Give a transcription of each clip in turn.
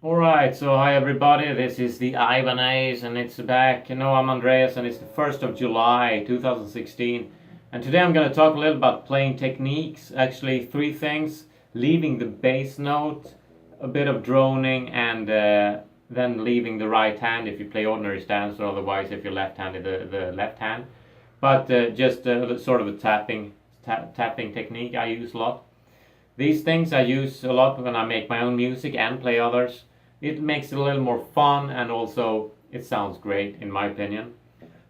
Alright, so hi everybody, this is the Ibanez and it's back. I'm Andreas and it's the 1st of July 2016. And today I'm going to talk a little about playing techniques. Actually, three things: leaving the bass note, a bit of droning, and then leaving the right hand if you play ordinary stance, or otherwise if you're left-handed, the left hand. But just sort of a tapping technique I use a lot. These things I use a lot when I make my own music and play others. It makes it a little more fun, and also it sounds great in my opinion.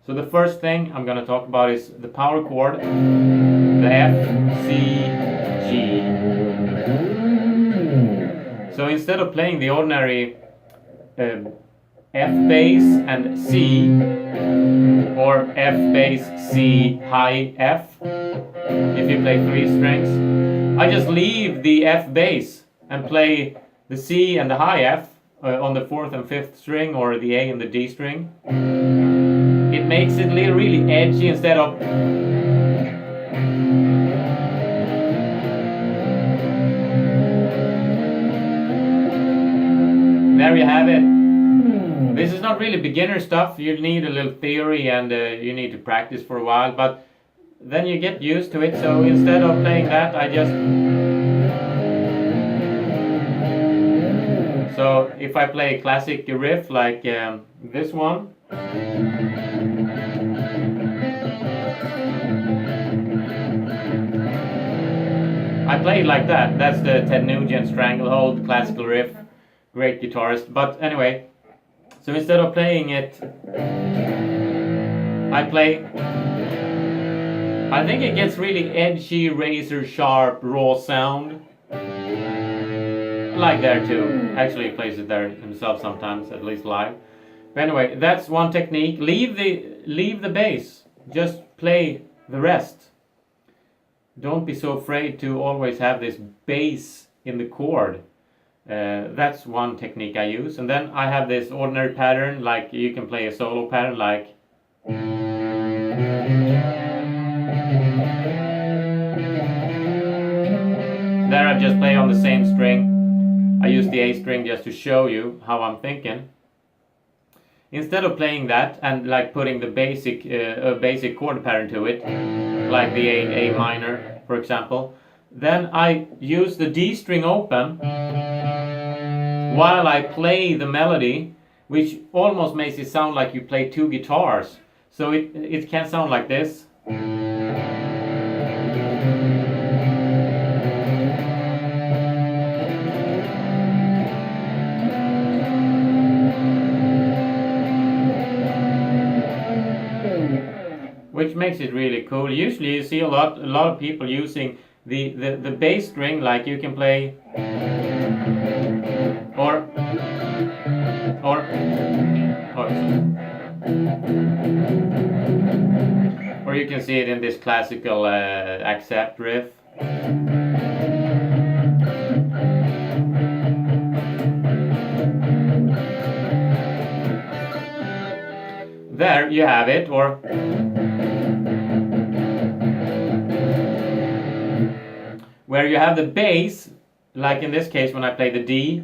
So the first thing I'm going to talk about is the power chord, the F, C, G. So instead of playing the ordinary F bass and C, or F bass, C, high F, if you play three strings, I just leave the F bass and play the C and the high F on the 4th and 5th string, or the A and the D string. It makes it really edgy instead of there you have it. This is not really beginner stuff. You need a little theory and you need to practice for a while, but then you get used to it. So instead of playing that, so if I play a classic riff like this one, I play it like that. That's the Ted Nugent Stranglehold classical riff. Great guitarist. But anyway, so instead of playing it, I think it gets really edgy, razor sharp, raw sound. Like there too. Actually, he plays it there himself sometimes, at least live. But anyway, that's one technique. Leave the bass. Just play the rest. Don't be so afraid to always have this bass in the chord. That's one technique I use. And then I have this ordinary pattern, like you can play a solo pattern like there. I just play on the same string. I use the A string just to show you how I'm thinking. Instead of playing that and like putting the basic chord pattern to it, like the A minor, for example, then I use the D string open while I play the melody, which almost makes it sound like you play two guitars. So it can sound like this. Which makes it really cool. Usually you see a lot of people using the bass string, like you can play or you can see it in this classical accept riff. There you have it. Or where you have the bass, like in this case when I play the D,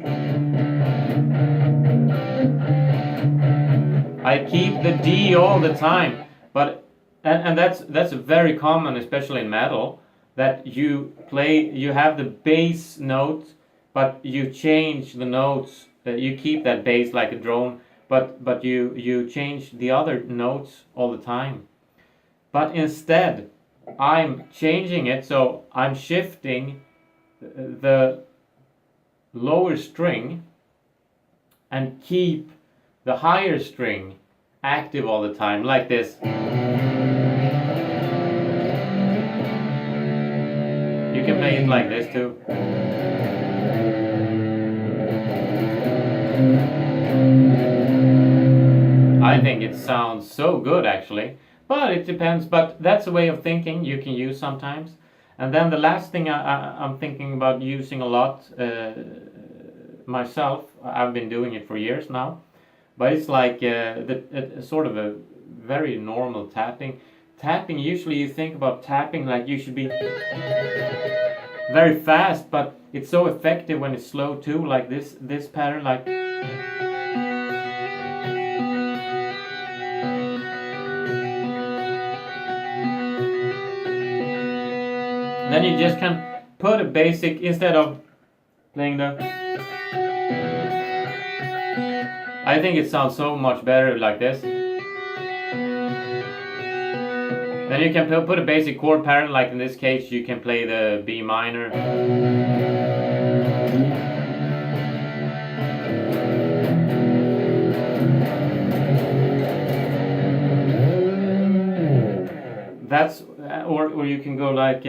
I keep the D all the time. But and that's very common, especially in metal, that you have the bass note, but you change the notes. You keep that bass like a drone, but you change the other notes all the time. But instead, I'm changing it, so I'm shifting the lower string and keep the higher string active all the time, like this. You can play it like this too. I think it sounds so good actually. But it depends, but that's a way of thinking you can use sometimes. And then the last thing I'm thinking about using a lot myself, I've been doing it for years now, but it's like sort of a very normal tapping. Tapping, usually you think about tapping like you should be very fast, but it's so effective when it's slow too, like this pattern, like. Then you just can put a basic, instead of playing the. I think it sounds so much better like this. Then you can put a basic chord pattern, like in this case you can play the B minor. That's, or you can go like.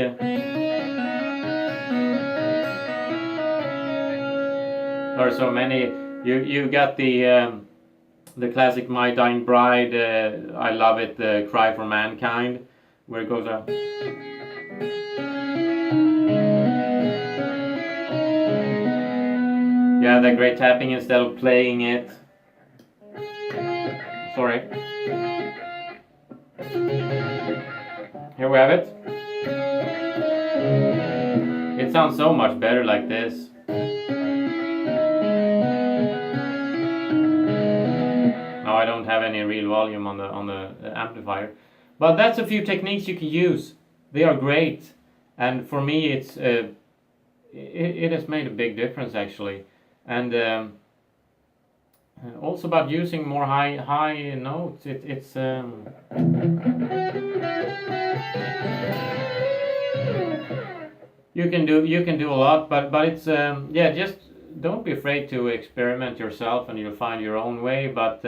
There are so many. You got the classic My Dying Bride, I Love It, the Cry for Mankind, where it goes out. Yeah, that great tapping instead of playing it. Sorry. Here we have it. It sounds so much better like this. Now I don't have any real volume on the amplifier, but that's a few techniques you can use. They are great, and for me it's it has made a big difference actually, and also about using more high notes. It's you can do a lot, but it's yeah, just don't be afraid to experiment yourself, and you'll find your own way. But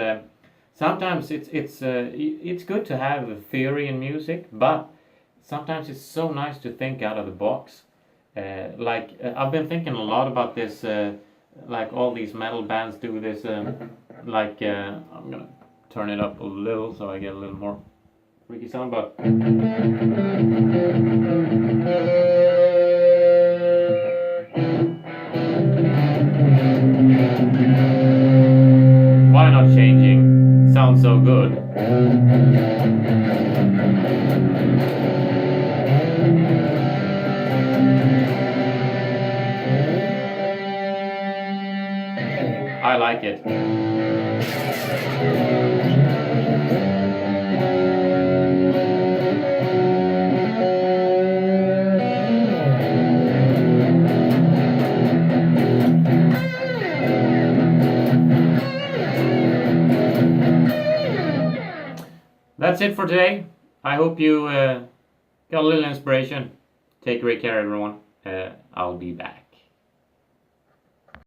sometimes it's good to have a theory in music, but sometimes it's so nice to think out of the box. I've been thinking a lot about this. Like all these metal bands do this. I'm gonna turn it up a little so I get a little more freaky sound, but. Why not changing? Sounds so good. I like it. That's it for today. I hope you got a little inspiration. Take great care, everyone. I'll be back.